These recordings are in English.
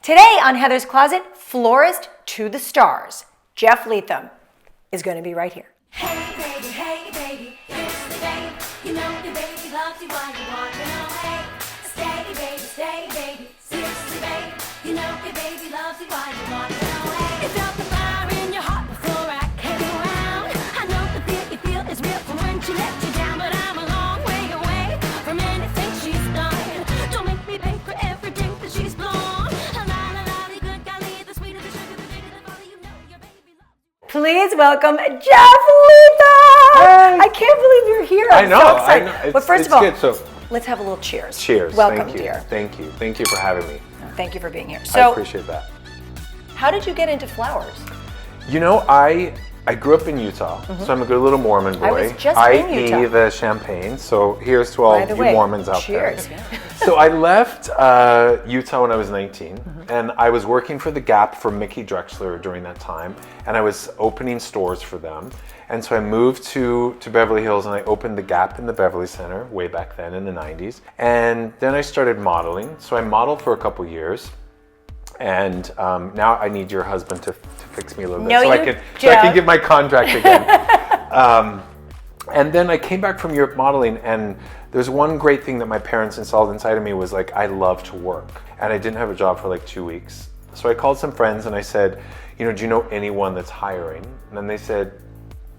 Today on Heather's Closet, florist to the stars, Jeff Leatham is going to be right here. Hey baby, it's the day. You know your baby loves you while you want to know. Hey, stay baby, seriously baby. You know your baby loves you while you want to know. Hey, you felt the fire in your heart before I came around. I know the feel you feel is real from when she let you down, but I'm a long way away from anything she's done. Don't make me pay for every drink that she's blown. Please welcome Jeff Leatham. Hey. I can't believe you're here. I'm so excited. I know. But first of all, good, so let's have a little cheers. cheers. Welcome, Thank you. dear. Thank you. Thank you for having me. Thank you for being here. I So, appreciate that. how did you get into flowers? You know, I grew up in Utah, so I'm a good little Mormon boy. I was just in Utah. I.e. the champagne. So here's to all By the you way, Mormons out cheers. there. So I left Utah when I was 19, and I was working for the Gap for Mickey Drexler during that time, and I was opening stores for them. And so I moved to Beverly Hills, and I opened the Gap in the Beverly Center way back then in the 90s. And then I started modeling. So I modeled for a couple years. And now I need your husband to fix me a little bit so I can get my contract again. And then I came back from Europe modeling, and there's one great thing that my parents installed inside of me was like, I love to work. And I didn't have a job for like 2 weeks. So I called some friends and I said, do you know anyone that's hiring? And then they said,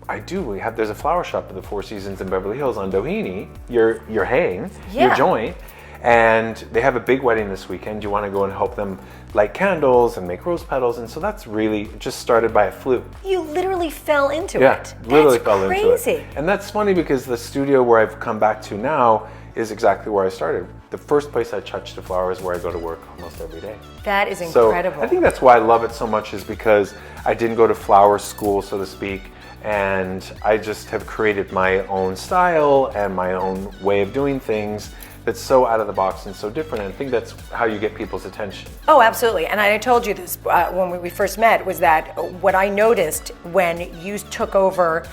I do. There's a flower shop at the Four Seasons in Beverly Hills on Doheny, your hang, your joint. And they have a big wedding this weekend. You want to go and help them light candles and make rose petals. And so that's really just started by a fluke. You literally fell into it. Yeah, literally fell crazy. into it. And that's funny because the studio where I've come back to now is exactly where I started. The first place I touched a flower is where I go to work almost every day. That is incredible. So I think that's why I love it so much, is because I didn't go to flower school, so to speak. And I just have created my own style and my own way of doing things that's so out of the box and so different. And I think that's how you get people's attention. Oh, absolutely. And I told you this when we first met, was that what I noticed when you took over,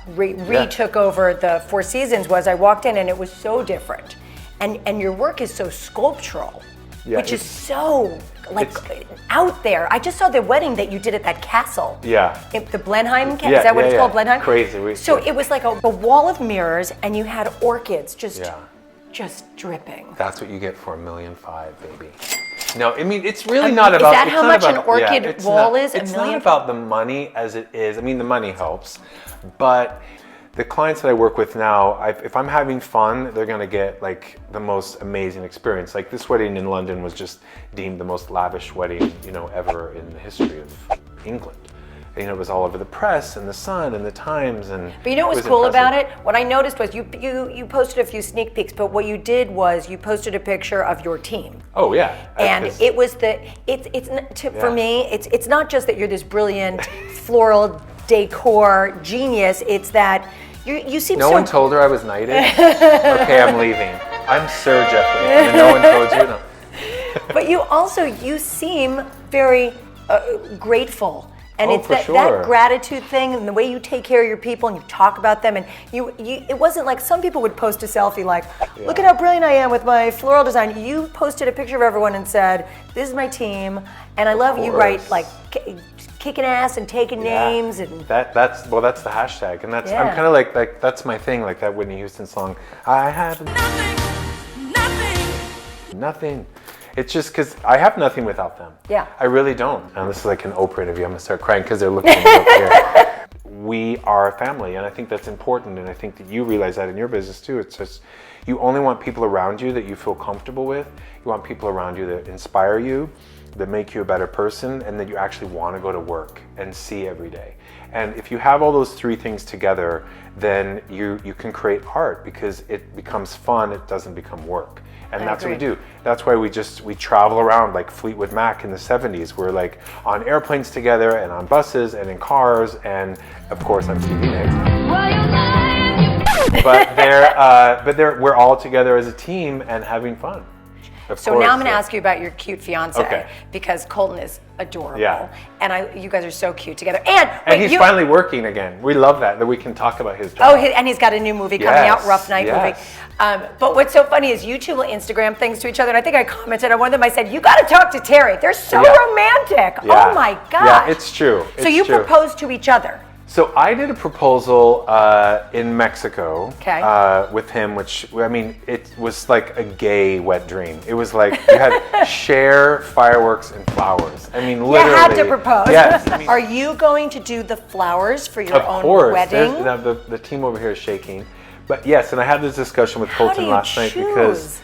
retook over the Four Seasons, was I walked in and it was so different. And your work is so sculptural, which is so out there. I just saw the wedding that you did at that castle. Yeah. The Blenheim, is that what it's called, Blenheim? Crazy. It was like a wall of mirrors, and you had orchids just dripping. That's what you get for $1.5 million, baby. No, I mean, it's really not about... Is that how much an orchid wall is? It's not about the money as it is. I mean, the money helps, but the clients that I work with now, if I'm having fun, they're going to get like the most amazing experience. Like this wedding in London was just deemed the most lavish wedding, ever in the history of England. It was all over the press and the Sun and the Times, and but what was cool about it? What I noticed was you posted a few sneak peeks, but what you did was you posted a picture of your team. Oh yeah, and it was for me, it's not just that you're this brilliant floral decor genius. It's that you seem No one told her I was knighted. Okay, I'm leaving. I'm Sir Jeff Leatham, and no one told you. No. But you seem very grateful. And it's that gratitude thing, and the way you take care of your people and you talk about them, and it wasn't like some people would post a selfie like, look at how brilliant I am with my floral design. You posted a picture of everyone and said, this is my team, and I love you write like kicking ass and taking names, and that's the hashtag, and that's I'm kind of like that's my thing, like that Whitney Houston song. I have nothing. It's just because I have nothing without them. Yeah. I really don't. And this is like an Oprah interview. I'm going to start crying because they're looking at me up here. We are a family, and I think that's important, and I think that you realize that in your business too. It's just, you only want people around you that you feel comfortable with. You want people around you that inspire you, that make you a better person, and that you actually want to go to work and see every day. And if you have all those three things together, then you can create art, because it becomes fun, it doesn't become work. And that's what we do. That's why we travel around like Fleetwood Mac in the 70s. We're like on airplanes together and on buses and in cars, and of course on TV next. But we're all together as a team and having fun. So course, now I'm going to yeah. ask you about your cute fiance, Okay. because Colton is adorable, Yeah. and you guys are so cute together. And And wait, he's finally working again. We love that we can talk about his job. Oh, and he's got a new movie coming out, Yes, Rough Night movie. yes. But what's so funny is you two will Instagram things to each other, and I think I commented on one of them. I said, "You got to talk to Terry. They're so Yeah. romantic. Yeah. Oh my gosh!" Yeah, it's true. So you proposed to each other. So I did a proposal in Mexico Okay. with him, which, I mean, it was like a gay wet dream. It was like you had share, fireworks, and flowers. I mean, literally. You had to propose. Yes. I mean, Are you going to do the flowers for your of own course. wedding? Now the team over here is shaking. But yes, and I had this discussion with How do Colton you last night choose? because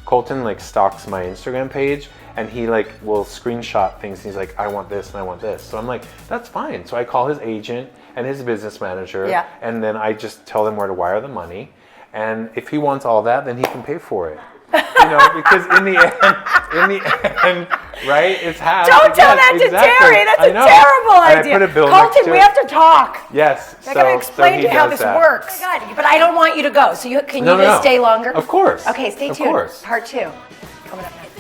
Colton like stalks my Instagram page and he like will screenshot things. And he's like, I want this and I want this. So I'm like, that's fine. So I call his agent and his business manager, Yeah. and then I just tell them where to wire the money. And if he wants all that, then he can pay for it. You know, because in the end, right? It's half. Don't tell that to exactly. Terry. That's I a know. terrible And idea. I put a bill next Colton, to we it. have to talk. Yes. I gotta explain to he you how does this that. works. God, but I don't want you to go. So can No, you no, just no. stay longer? Of course. Okay, stay Of tuned. course. Part 2 coming up next.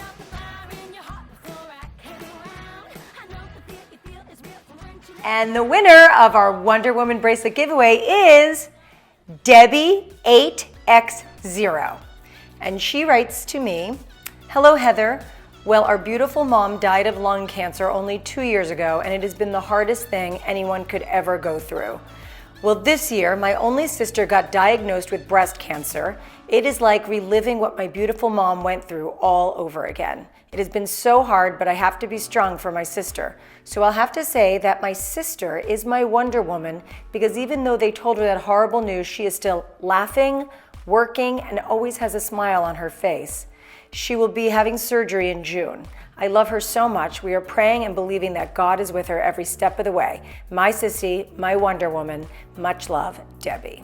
And the winner of our Wonder Woman bracelet giveaway is Debbie8X0. And she writes to me, "Hello, Heather. Well, our beautiful mom died of lung cancer only 2 years ago, and it has been the hardest thing anyone could ever go through. Well, this year, my only sister got diagnosed with breast cancer. It is like reliving what my beautiful mom went through all over again. It has been so hard, but I have to be strong for my sister. So I'll have to say that my sister is my Wonder Woman, because even though they told her that horrible news, she is still laughing, working, and always has a smile on her face. She will be having surgery in June. I love her so much. We are praying and believing that God is with her every step of the way. My sissy, my Wonder Woman. Much love, Debbie."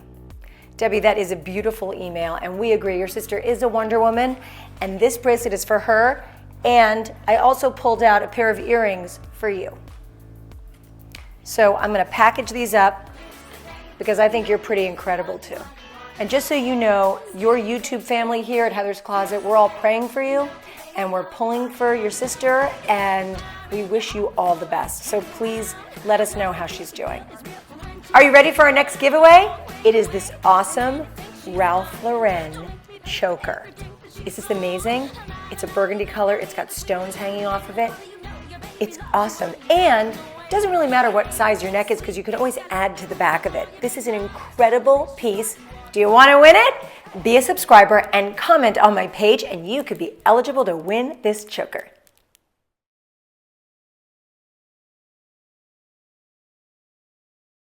Debbie, that is a beautiful email, and we agree. Your sister is a Wonder Woman, and this bracelet is for her. And I also pulled out a pair of earrings for you. So I'm going to package these up because I think you're pretty incredible too. And just so you know, your YouTube family here at Heather's Closet, we're all praying for you and we're pulling for your sister, and we wish you all the best. So please let us know how she's doing. Are you ready for our next giveaway? It is this awesome Ralph Lauren choker. Is this amazing? It's a burgundy color. It's got stones hanging off of it. It's awesome. And it doesn't really matter what size your neck is because you can always add to the back of it. This is an incredible piece. Do you want to win it? Be a subscriber and comment on my page and you could be eligible to win this choker.